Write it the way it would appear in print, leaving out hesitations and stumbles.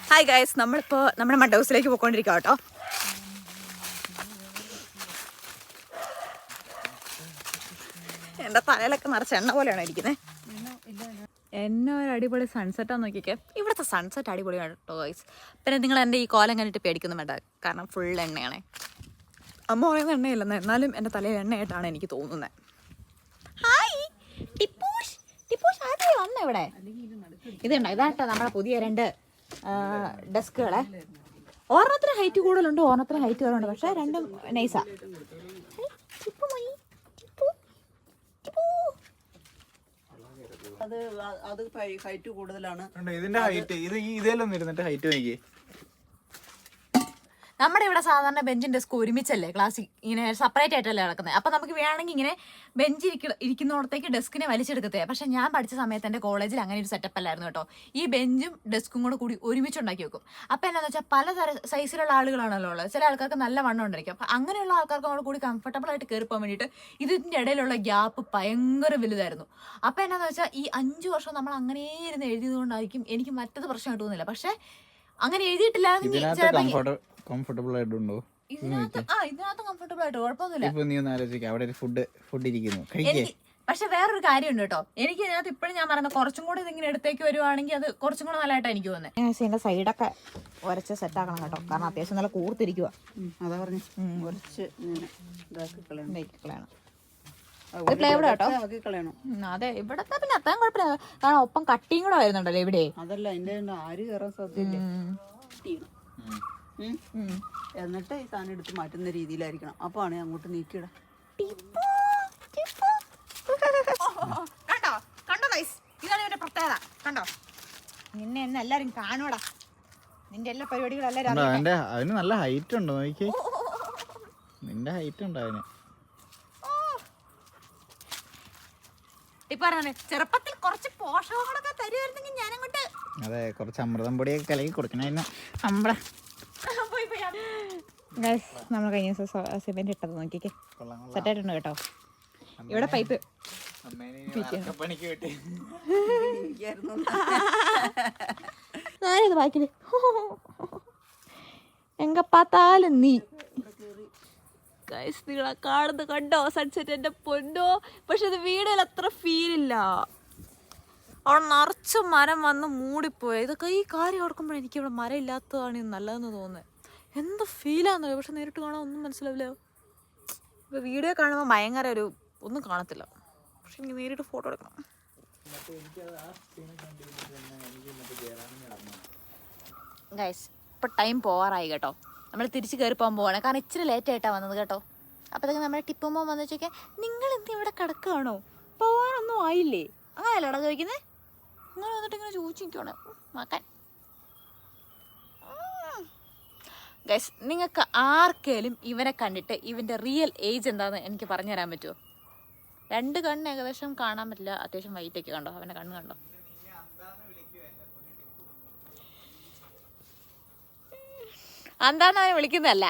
Hi guys, നമ്മളിപ്പോൾ നമ്മുടെ mud ഹൗസിലേക്ക് പോയിക്കൊണ്ടിരിക്കുക കേട്ടോ. എൻ്റെ തലയിലൊക്കെ നിറച്ച് എണ്ണ പോലെയാണ് ഇരിക്കുന്നത്. എന്നെ ഒരു അടിപൊളി സൺസെറ്റാന്ന് നോക്കിക്കേ. ഇവിടുത്തെ സൺസെറ്റ് അടിപൊളിയാണ് കേട്ടോ ഗൈസ്. പിന്നെ നിങ്ങൾ എൻ്റെ ഈ കോലം കണ്ടിട്ട് പേടിക്കുന്നു വേണ്ട, കാരണം ഫുൾ എണ്ണയാണേ. അമ്മ പറയുന്ന എണ്ണയില്ലെന്ന്, എന്നാലും എൻ്റെ തലയിൽ എണ്ണയായിട്ടാണ് എനിക്ക് തോന്നുന്നത്. ഹായ് ടിപ്പൂഷ്, ടിപ്പൂഷ് ആദ്യം വന്ന ഇവിടെ. ഇതുണ്ടോ, ഇതാട്ടോ നമ്മുടെ പുതിയ 2 ഡെസ്കുകളെ. ഓർണത്തിന് ഹൈറ്റ് കൂടുതലുണ്ട്, ഓർണത്തിന് ഹൈറ്റ് കുറവുണ്ട്, പക്ഷെ രണ്ടും നൈസാ. അത് ഹൈറ്റ് കൂടുതലാണ്. ഇതിന്റെ ഹൈറ്റ് ഇതേലൊന്നും ഇരുന്നിട്ട് ഹൈറ്റ് നോക്കി. നമ്മുടെ ഇവിടെ സാധാരണ ബെഞ്ചും ഡെസ്ക് ഒരുമിച്ചല്ലേ ക്ലാസ്സിൽ ഇങ്ങനെ സെപ്പറേറ്റ് ആയിട്ടല്ലേ നടക്കുന്നത്. അപ്പം നമുക്ക് വേണമെങ്കിൽ ഇങ്ങനെ ബെഞ്ച് ഇരിക്കുന്നിടത്തേക്ക് ഡെസ്കിനെ വലിച്ചെടുക്കത്തേ. പക്ഷെ ഞാൻ പഠിച്ച സമയത്ത് എൻ്റെ കോളേജിൽ അങ്ങനെ ഒരു സെറ്റപ്പ് അല്ലായിരുന്നു കേട്ടോ. ഈ ബെഞ്ചും ഡെസ്കും കൂടി ഒരുമിച്ചുണ്ടാക്കി വെക്കും. അപ്പം എന്താണെന്ന് വെച്ചാൽ പലതരം സൈസിലുള്ള ആളുകളാണല്ലോ ഉള്ളത്. ചില ആൾക്കാർക്ക് നല്ല വണ്ണം ഉണ്ടായിരിക്കും. അപ്പം അങ്ങനെയുള്ള ആൾക്കാർക്ക് കൂടി കംഫർട്ടബിൾ ആയിട്ട് കയറി പോകാൻ വേണ്ടിയിട്ട് ഇതിൻ്റെ ഇടയിലുള്ള ഗ്യാപ്പ് ഭയങ്കര വലുതായിരുന്നു. അപ്പം എന്താണെന്ന് വെച്ചാൽ ഈ 5 വർഷം നമ്മൾ അങ്ങനെ ഇരുന്ന് എഴുതിയത് കൊണ്ടായിരിക്കും എനിക്ക് മറ്റത് പ്രശ്നമായിട്ട് തോന്നുന്നില്ല. പക്ഷെ അങ്ങനെ എഴുതിയിട്ടില്ല. കംഫർട്ടബിൾ ആയിട്ടുണ്ടോ? ഇതിനകത്ത് കംഫർട്ടബിൾ ആയിട്ട് കുഴപ്പമൊന്നുമില്ല. പക്ഷെ വേറൊരു കാര്യമുണ്ട് കേട്ടോ, എനിക്ക് ഇതിനകത്ത് ഇപ്പോഴും ഞാൻ പറയുന്നത് കുറച്ചും കൂടി ഇതിങ്ങനെ എടുത്തേക്ക് വരുവാണെങ്കിൽ അത് കുറച്ചും കൂടെ നല്ലതായിട്ടാണ് എനിക്ക് തോന്നുന്നത്. എന്റെ സൈഡൊക്കെ ഉരച്ച് സെറ്റ് ആക്കണം കേട്ടോ, കാരണം അത്യാവശ്യം നല്ല കൂർത്തിരിക്കുക. അതാ പറഞ്ഞു ഉരച്ച് കളയണം. അതെ, ഇവിടത്തെ പിന്നെ അത്രയും കുഴപ്പമില്ല, കാരണം ഒപ്പം കട്ടിയും കൂടെ വരുന്നുണ്ടല്ലോ ഇവിടെ. അതല്ല, അതിന്റെ ആര് കയറാൻ സാധ്യതയില്ല. എന്നിട്ട് ഈ സാധനം എടുത്ത് മാറ്റുന്ന രീതിയിലായിരിക്കണം. അപ്പൊ ആണ് അങ്ങോട്ട് നീക്കിയിടാം. കണ്ടോ കണ്ടോ ഗൈസ്, ഇതാണ് ഇവന്റെ പ്രത്യേകത. കണ്ടോ, നിന്നെ എന്ന് എല്ലാരും കാണൂടാ, നിന്റെ എല്ലാ പരിപാടികളും എല്ലാരും. അവന് നല്ല ഹൈറ്റ് ഉണ്ടോ നോക്കി, നിന്റെ ഹൈറ്റ് ഉണ്ടോ അവന്. ചെറുപ്പത്തിൽ കുറച്ച് പോഷകങ്ങളൊക്കെ തരുമായിരുന്നെങ്കിൽ ഞാനങ്ങോട്ട്. അതെ, കുറച്ച് അമൃതം പൊടിയൊക്കെ കലക്കി കൊടുക്കണായിരുന്നു. നമ്മൾ കഴിഞ്ഞ ദിവസം സിമെന്റ് ഇട്ടത് നോക്കിക്കേ, സെറ്റായിട്ടുണ്ട് കേട്ടോ. ഇവിടെ പൈപ്പ് ഞാനിത് ബാക്കില് എങ്ക പാത്താലും നീ നിങ്ങളെ കാണുന്നത് കണ്ടോ സൺസെറ്റ്, എൻ്റെ പൊന്നോ. പക്ഷെ ഇത് വീഡിയോയിൽ അത്ര ഫീലില്ല, അവിടെ നിറച്ച് മരം വന്ന് മൂടിപ്പോയി. ഇതൊക്കെ ഈ കാര്യം ഓർക്കുമ്പോൾ എനിക്കിവിടെ മരം ഇല്ലാത്തതാണ് നല്ലതെന്ന് തോന്നുന്നത്. എന്ത് ഫീലാണെന്നല്ലോ, പക്ഷെ നേരിട്ട് കാണാൻ ഒന്നും മനസ്സിലാവില്ല. ഇപ്പോൾ വീഡിയോ കാണുമ്പോൾ ഭയങ്കര ഒന്നും കാണത്തില്ല, പക്ഷെ എനിക്ക് നേരിട്ട് ഫോട്ടോ എടുക്കണം. ഗൈസ്, ഇപ്പോൾ ടൈം പോവാറായി കേട്ടോ. നമ്മൾ തിരിച്ച് കയറി പോകാൻ പോവാണ്, കാരണം ഇച്ചിരി ലേറ്റ് ആയിട്ടാണ് വന്നത് കേട്ടോ. അപ്പോഴത്തേക്ക് നമ്മുടെ ടിപ്പുമ്പോൾ വന്ന് ചോദിക്കാൻ, നിങ്ങൾ എന്ത് ഇവിടെ കിടക്കുകയാണോ, പോകാനൊന്നും ആയില്ലേ, അങ്ങനെയല്ല ഇട ചോദിക്കുന്നത്. അങ്ങനെ വന്നിട്ട് ഇങ്ങനെ ചോദിച്ചു നിൽക്കുകയാണ് മാക്കാൻ. ഗൈസ്, നിങ്ങൾക്ക് ആർക്കേലും ഇവനെ കണ്ടിട്ട് ഇവൻ്റെ റിയൽ ഏജ് എന്താണെന്ന് എനിക്ക് പറഞ്ഞു തരാൻ പറ്റുമോ? 2 കണ്ണ് ഏകദേശം കാണാൻ പറ്റില്ല, അത്യാവശ്യം വൈറ്റൊക്കെ കണ്ടോ, അവൻ്റെ കണ്ണ് കണ്ടോ. എന്താന്ന് അവനെ വിളിക്കുന്നതല്ല,